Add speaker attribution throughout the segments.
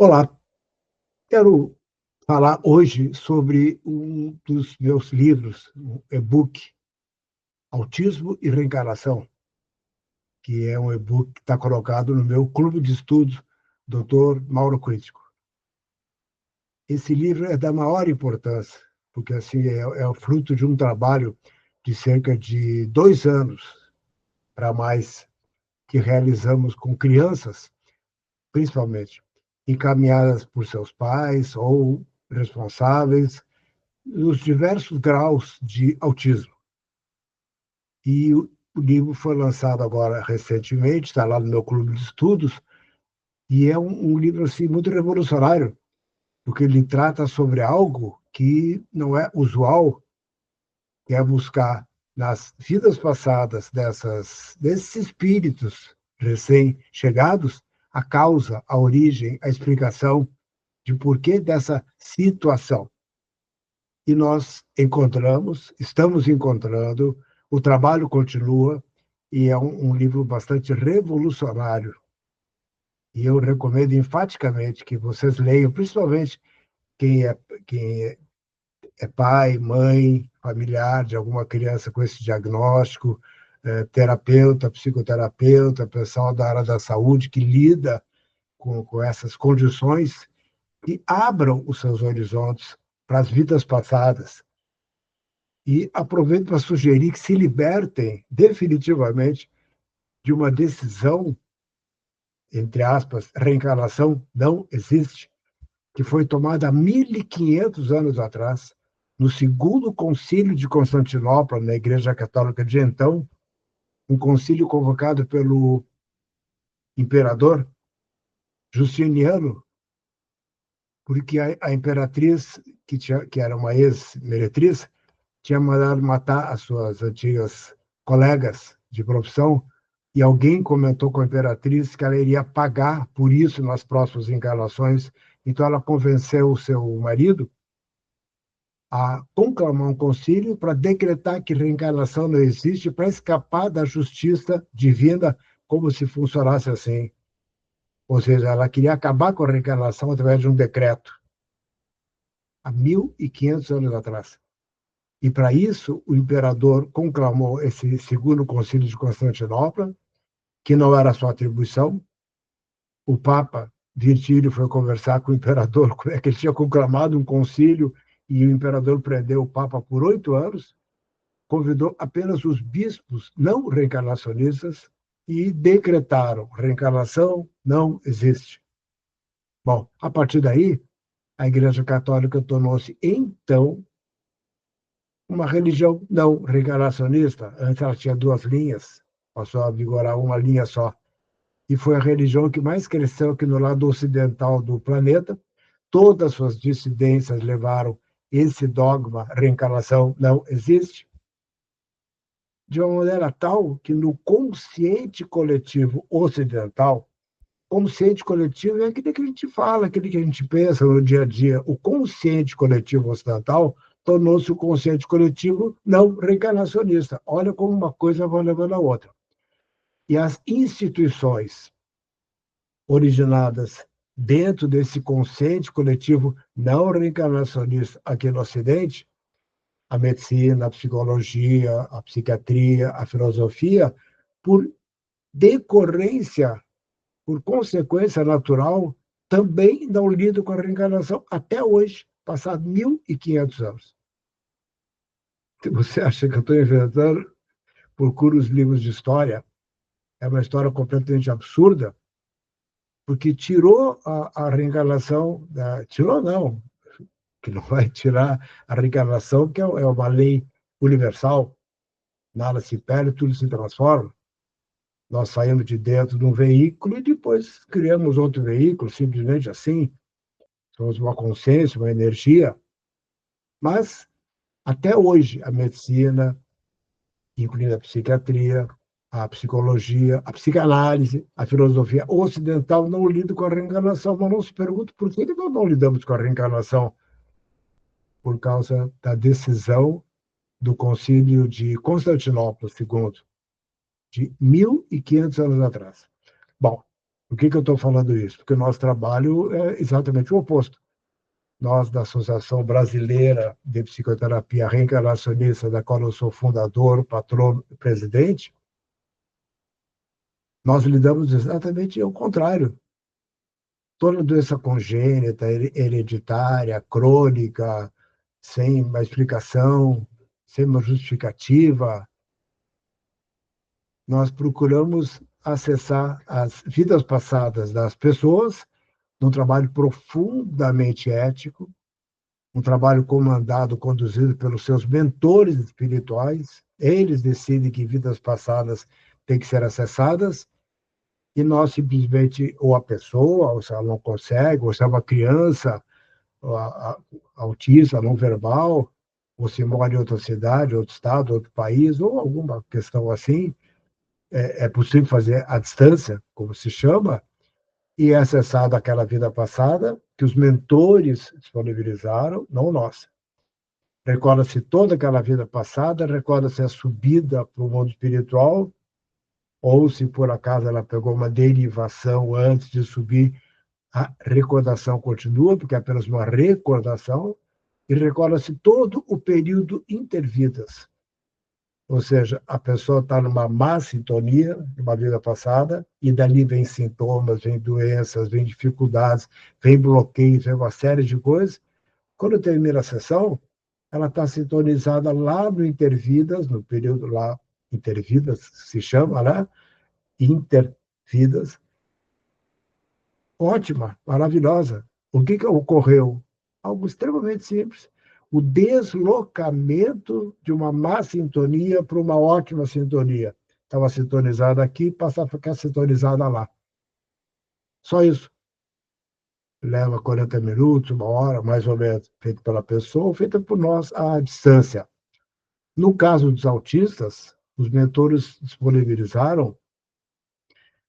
Speaker 1: Olá, quero falar hoje sobre um dos meus livros, um e-book, Autismo e Reencarnação, que é um e-book que está colocado no meu clube de estudos, Dr. Mauro Crítico. Esse livro é da maior importância, porque assim é o fruto de um trabalho de cerca de 2 anos para mais que realizamos com crianças, principalmente, encaminhadas por seus pais ou responsáveis nos diversos graus de autismo. E o livro foi lançado agora recentemente, está lá no meu clube de estudos, e é um livro assim, muito revolucionário, porque ele trata sobre algo que não é usual, que é buscar nas vidas passadas desses espíritos recém-chegados a causa, a origem, a explicação de porquê dessa situação. E nós estamos encontrando, o trabalho continua, e é um livro bastante revolucionário. E eu recomendo enfaticamente que vocês leiam, principalmente quem é, quem é pai, mãe, familiar de alguma criança com esse diagnóstico, terapeuta, psicoterapeuta, pessoal da área da saúde que lida com essas condições, e abram os seus horizontes para as vidas passadas. E aproveito para sugerir que se libertem definitivamente de uma decisão, entre aspas, reencarnação não existe, que foi tomada há 1.500 anos atrás, no segundo concílio de Constantinopla, na Igreja Católica de então, um concílio convocado pelo imperador Justiniano, porque a imperatriz, que era uma ex-meretriz, tinha mandado matar as suas antigas colegas de profissão, e alguém comentou com a imperatriz que ela iria pagar por isso nas próximas encarnações. Então ela convenceu o seu marido a conclamar um concílio para decretar que reencarnação não existe, para escapar da justiça divina, como se funcionasse assim. Ou seja, ela queria acabar com a reencarnação através de um decreto, há 1.500 anos atrás. E, para isso, o imperador conclamou esse segundo concílio de Constantinopla, que não era sua atribuição. O Papa Virgílio foi conversar com o imperador, como é que ele tinha conclamado um concílio, e o imperador prendeu o Papa por 8 anos, convidou apenas os bispos não reencarnacionistas e decretaram: reencarnação não existe. Bom, a partir daí, a Igreja Católica tornou-se, então, uma religião não reencarnacionista. Antes ela tinha duas linhas, passou a vigorar uma linha só. E foi a religião que mais cresceu aqui no lado ocidental do planeta. Todas as suas dissidências levaram esse dogma: reencarnação não existe, de uma maneira tal que no consciente coletivo ocidental, consciente coletivo é aquele que a gente fala, aquele que a gente pensa no dia a dia. O consciente coletivo ocidental tornou-se o consciente coletivo não reencarnacionista. Olha como uma coisa vai levando a outra. E as instituições originadas dentro desse consciente coletivo não reencarnacionista aqui no Ocidente, a medicina, a psicologia, a psiquiatria, a filosofia, por decorrência, por consequência natural, também não lidam com a reencarnação até hoje, passados 1.500 anos. Se você acha que eu estou inventando, procure os livros de história. É uma história completamente absurda, porque tirou a reencarnação, tirou não, que não vai tirar a reencarnação, que é uma lei universal, nada se perde, tudo se transforma. Nós saímos de dentro de um veículo e depois criamos outro veículo, simplesmente assim. Somos uma consciência, uma energia. Mas, até hoje, a medicina, incluindo a psiquiatria, a psicologia, a psicanálise, a filosofia ocidental não lidam com a reencarnação. Mas não se pergunta por que nós não lidamos com a reencarnação. Por causa da decisão do Concílio de Constantinopla II, de 1.500 anos atrás. Bom, Por que eu estou falando isso? Porque o nosso trabalho é exatamente o oposto. Nós, da Associação Brasileira de Psicoterapia Reencarnacionista, da qual eu sou fundador, patrono e presidente, nós lidamos exatamente ao contrário. Toda doença congênita, hereditária, crônica, sem uma explicação, sem uma justificativa, nós procuramos acessar as vidas passadas das pessoas num trabalho profundamente ético, um trabalho comandado, conduzido pelos seus mentores espirituais. Eles decidem que vidas passadas têm que ser acessadas e nós simplesmente, ou a pessoa, ou se ela não consegue, ou se é uma criança autista, não verbal, ou se mora em outra cidade, outro estado, outro país, ou alguma questão assim, é possível fazer à distância, como se chama, e é acessado aquela vida passada que os mentores disponibilizaram, não nós. Recorda-se toda aquela vida passada, recorda-se a subida para o mundo espiritual, ou se por acaso ela pegou uma derivação antes de subir, a recordação continua, porque é apenas uma recordação, e recorda-se todo o período intervidas. Ou seja, a pessoa está numa má sintonia de uma vida passada, e dali vem sintomas, vem doenças, vem dificuldades, vem bloqueios, vem uma série de coisas. Quando termina a sessão, ela está sintonizada lá no intervidas, no período lá, intervidas se chama, né? Intervidas, ótima, maravilhosa. O que ocorreu? Algo extremamente simples. O deslocamento de uma má sintonia para uma ótima sintonia. Estava sintonizada aqui, passa a ficar sintonizada lá. Só isso. Leva 40 minutos, uma hora, mais ou menos, feito pela pessoa, feita por nós à distância. No caso dos autistas, os mentores disponibilizaram.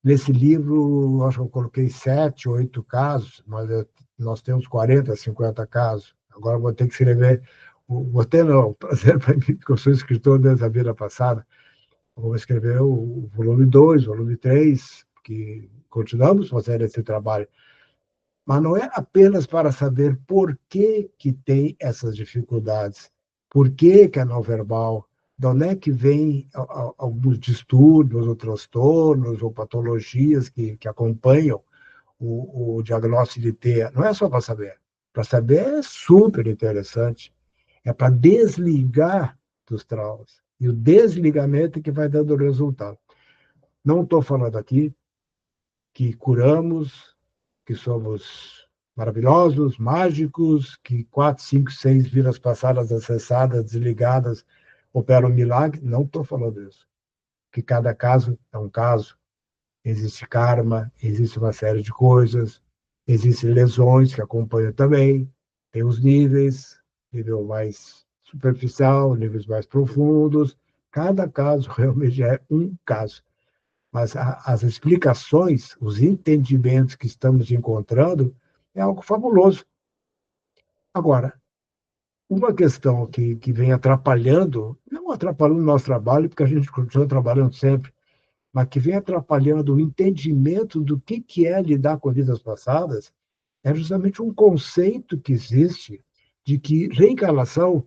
Speaker 1: Nesse livro, acho que eu coloquei 7, 8 casos, mas nós temos 40, 50 casos. Agora vou ter que escrever, vou ter não, prazer para mim, porque eu sou escritor desde a vida passada. Vou escrever o volume 2, volume 3, que continuamos fazendo esse trabalho. Mas não é apenas para saber por que tem essas dificuldades, por que é não verbal, de onde é que vem alguns distúrbios, ou transtornos, ou patologias que acompanham o diagnóstico de TEA. Não é só para saber. Para saber é super interessante. É para desligar dos traumas. E o desligamento é que vai dando resultado. Não estou falando aqui que curamos, que somos maravilhosos, mágicos, que 4, 5, 6 vidas passadas acessadas, desligadas, operam um milagre. Não estou falando isso. Que cada caso é um caso. Existe karma, existe uma série de coisas, existem lesões que acompanham também, tem os níveis, nível mais superficial, níveis mais profundos. Cada caso realmente é um caso. Mas as explicações, os entendimentos que estamos encontrando é algo fabuloso. Agora, uma questão que vem atrapalhando, não atrapalhando o nosso trabalho, porque a gente continua trabalhando sempre, mas que vem atrapalhando o entendimento do que é lidar com vidas passadas, é justamente um conceito que existe de que reencarnação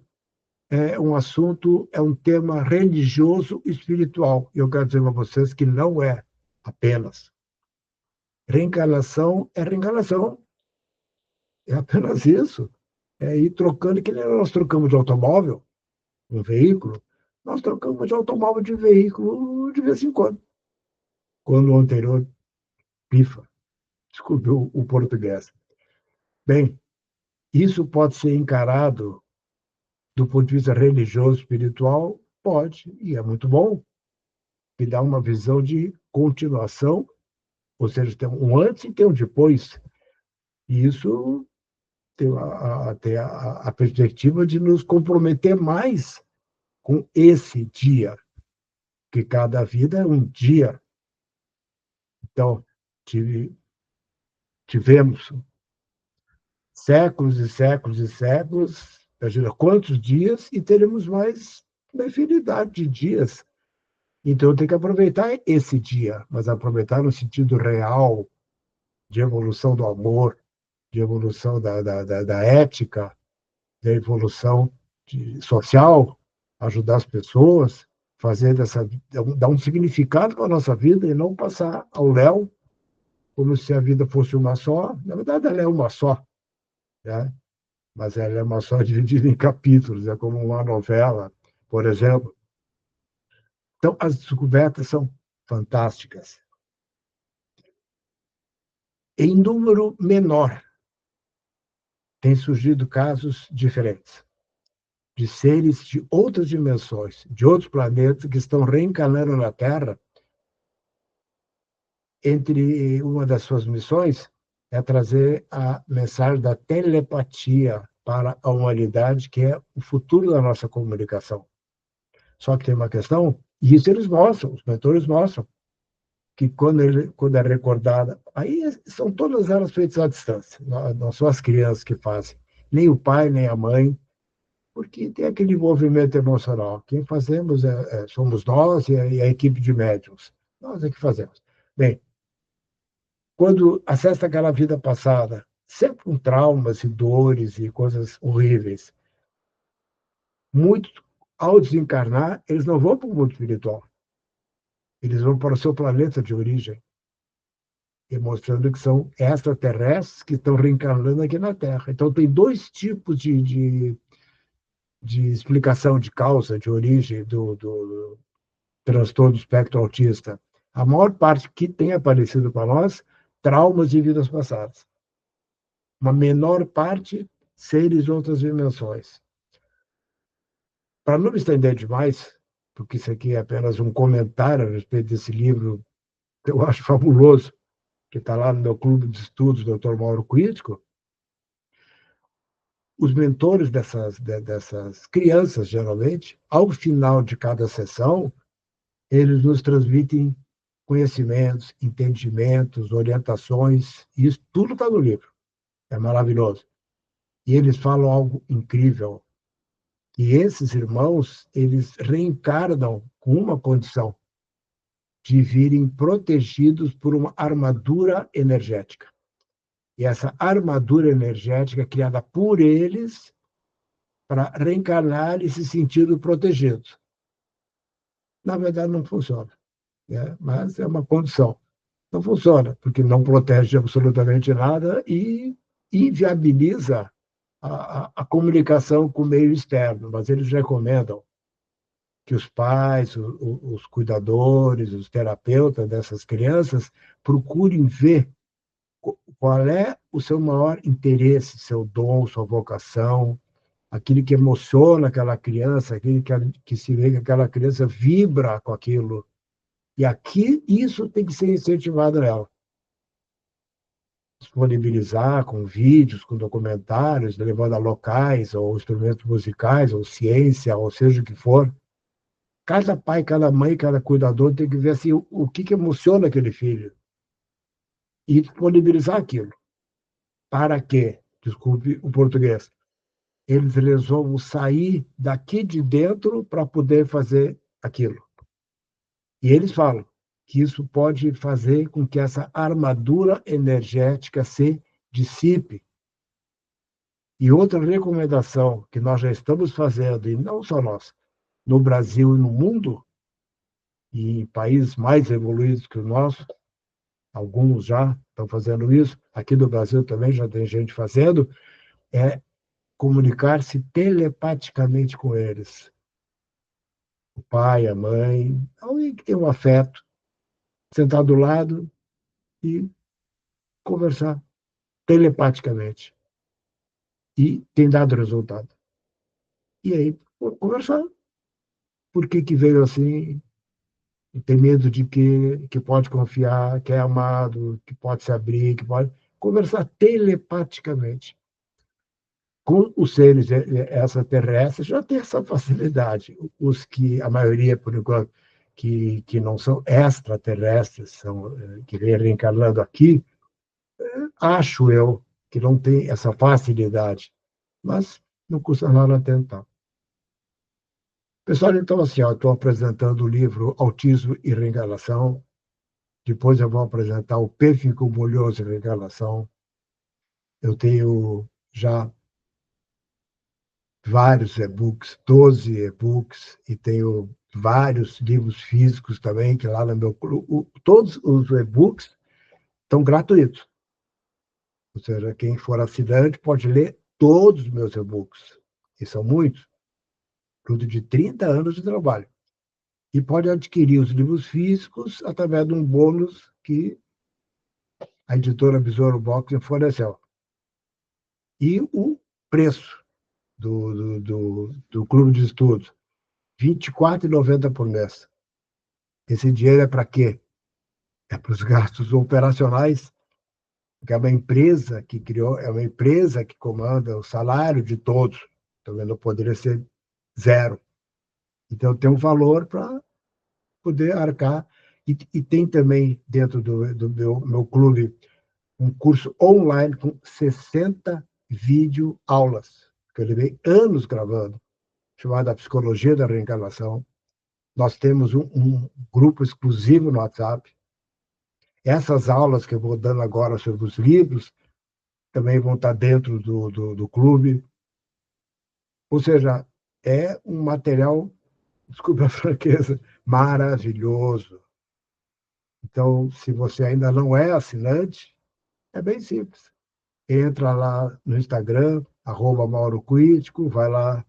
Speaker 1: é um assunto, é um tema religioso e espiritual. E eu quero dizer para vocês que não é apenas. Reencarnação é reencarnação. É apenas isso. É ir trocando, que nem nós trocamos de automóvel, um veículo, nós trocamos de automóvel de veículo de vez em quando. Quando o anterior pifa, desculpe o português. Bem, isso pode ser encarado do ponto de vista religioso, espiritual, pode, e é muito bom, que dá uma visão de continuação, ou seja, tem um antes e tem um depois. E isso tem a perspectiva de nos comprometer mais com esse dia, que cada vida é um dia. Então, tivemos séculos e séculos e séculos, imagina quantos dias, e teremos mais uma infinidade de dias. Então, tem que aproveitar esse dia, mas aproveitar no sentido real, de evolução do amor, de evolução da ética, da evolução social, ajudar as pessoas, fazer dar um significado para a nossa vida e não passar ao léu como se a vida fosse uma só. Na verdade, ela é uma só, né? Mas ela é uma só dividida em capítulos, é como uma novela, por exemplo. Então, as descobertas são fantásticas. Em número menor, têm surgido casos diferentes de seres de outras dimensões, de outros planetas que estão reencarnando na Terra. Entre uma das suas missões é trazer a mensagem da telepatia para a humanidade, que é o futuro da nossa comunicação. Só que tem uma questão, e isso eles mostram, os mentores mostram, que quando é recordada, aí são todas elas feitas à distância, não são as crianças que fazem, nem o pai, nem a mãe, porque tem aquele envolvimento emocional. Quem fazemos somos nós e a equipe de médiums. Nós é que fazemos. Bem, quando acessa aquela vida passada, sempre com traumas e dores e coisas horríveis, muitos, ao desencarnar, eles não vão para o mundo espiritual. Eles vão para o seu planeta de origem, demonstrando que são extraterrestres que estão reencarnando aqui na Terra. Então, tem dois tipos de explicação de causa, de origem do transtorno do espectro autista. A maior parte que tem aparecido para nós, traumas de vidas passadas. Uma menor parte, seres de outras dimensões. Para não me estender demais, porque isso aqui é apenas um comentário a respeito desse livro que eu acho fabuloso, que está lá no meu clube de estudos, Dr. Mauro Crítico, os mentores dessas crianças, geralmente, ao final de cada sessão, eles nos transmitem conhecimentos, entendimentos, orientações, e isso tudo está no livro. É maravilhoso. E eles falam algo incrível, que esses irmãos, eles reencarnam com uma condição, de virem protegidos por uma armadura energética. E essa armadura energética é criada por eles para reencarnar e se sentir protegidos. Na verdade, não funciona, né? Mas é uma condição. Não funciona, porque não protege absolutamente nada e inviabiliza a comunicação com o meio externo. Mas eles recomendam que os pais, os cuidadores, os terapeutas dessas crianças procurem ver qual é o seu maior interesse, seu dom, sua vocação, aquilo que emociona aquela criança, aquilo que se vê que aquela criança vibra com aquilo. E aqui isso tem que ser incentivado nela. Disponibilizar com vídeos, com documentários, levando a locais, ou instrumentos musicais, ou ciência, ou seja o que for. Cada pai, cada mãe, cada cuidador tem que ver assim, o que emociona aquele filho e disponibilizar aquilo. Para que, desculpe o português, eles resolvam sair daqui de dentro para poder fazer aquilo. E eles falam que isso pode fazer com que essa armadura energética se dissipe. E outra recomendação que nós já estamos fazendo, e não só nós, no Brasil e no mundo, e em países mais evoluídos que o nosso, alguns já estão fazendo isso, aqui no Brasil também já tem gente fazendo, é comunicar-se telepaticamente com eles. O pai, a mãe, alguém que tem um afeto, sentar do lado e conversar telepaticamente. E tem dado resultado. E aí, conversar. Por que veio assim? Tem medo de que pode confiar, que é amado, que pode se abrir, que pode. Conversar telepaticamente. Com os seres extraterrestres já tem essa facilidade. Os que, a maioria, por enquanto, que não são extraterrestres, são, que vêm reencarnando aqui, acho eu que não tem essa facilidade, mas não custa nada tentar. Pessoal, então, assim, estou apresentando o livro Autismo e Reencarnação, Depois eu vou apresentar o Pênfico Molhoso e Reencarnação. Eu tenho já vários e-books, 12 e-books, e tenho vários livros físicos também, que lá no meu clube, todos os e-books estão gratuitos. Ou seja, quem for assinante pode ler todos os meus e-books, e são muitos, fruto de 30 anos de trabalho. E pode adquirir os livros físicos através de um bônus que a editora Besouro Box forneceu. E o preço do clube de estudos, R$ 24,90 por mês. Esse dinheiro é para quê? É para os gastos operacionais, que é uma empresa que criou, é uma empresa que comanda o salário de todos. Também não poderia ser zero. Então, tem um valor para poder arcar. E tem também, dentro do meu clube, um curso online com 60 videoaulas, que eu levei anos gravando, chamada Psicologia da Reencarnação. Nós temos um grupo exclusivo no WhatsApp. Essas aulas que eu vou dando agora sobre os livros também vão estar dentro do clube. Ou seja, é um material, desculpa a franqueza, maravilhoso. Então, se você ainda não é assinante, é bem simples. Entra lá no Instagram, @MauroCrítico, vai lá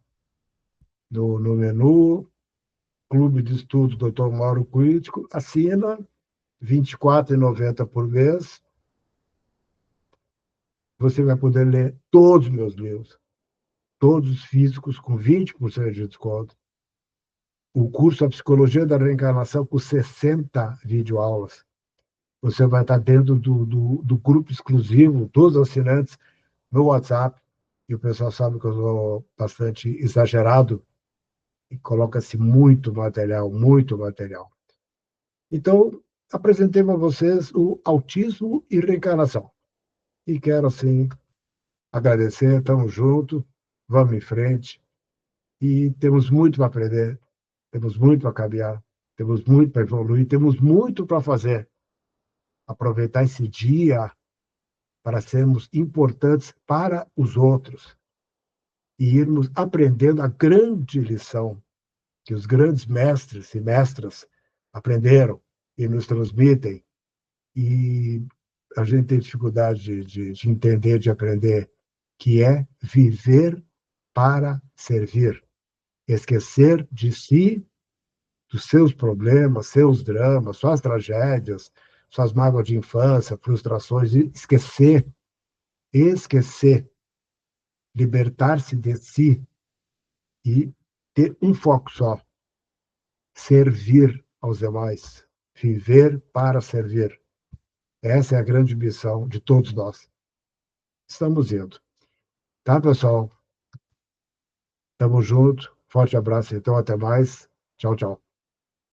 Speaker 1: no menu, Clube de Estudos Dr. Mauro Crítico, assina, R$ 24,90 por mês. Você vai poder ler todos os meus livros, todos os físicos, com 20% de desconto. O curso A Psicologia da Reencarnação, com 60 videoaulas. Você vai estar dentro do grupo exclusivo, dos assinantes, no WhatsApp. E o pessoal sabe que eu sou bastante exagerado e coloca-se muito material, muito material. Então, apresentei para vocês o autismo e reencarnação. E quero, assim, agradecer, estamos juntos, vamos em frente. E temos muito para aprender, temos muito para caminhar, temos muito para evoluir, temos muito para fazer. Aproveitar esse dia para sermos importantes para os outros e irmos aprendendo a grande lição que os grandes mestres e mestras aprenderam e nos transmitem. E a gente tem dificuldade de entender, de aprender, que é viver para servir. Esquecer de si, dos seus problemas, seus dramas, suas tragédias, suas mágoas de infância, frustrações, e esquecer, libertar-se de si e ter um foco só, servir aos demais, viver para servir. Essa é a grande missão de todos nós. Estamos indo. Tá, pessoal? Tamo junto. Forte abraço, então, até mais. Tchau, tchau.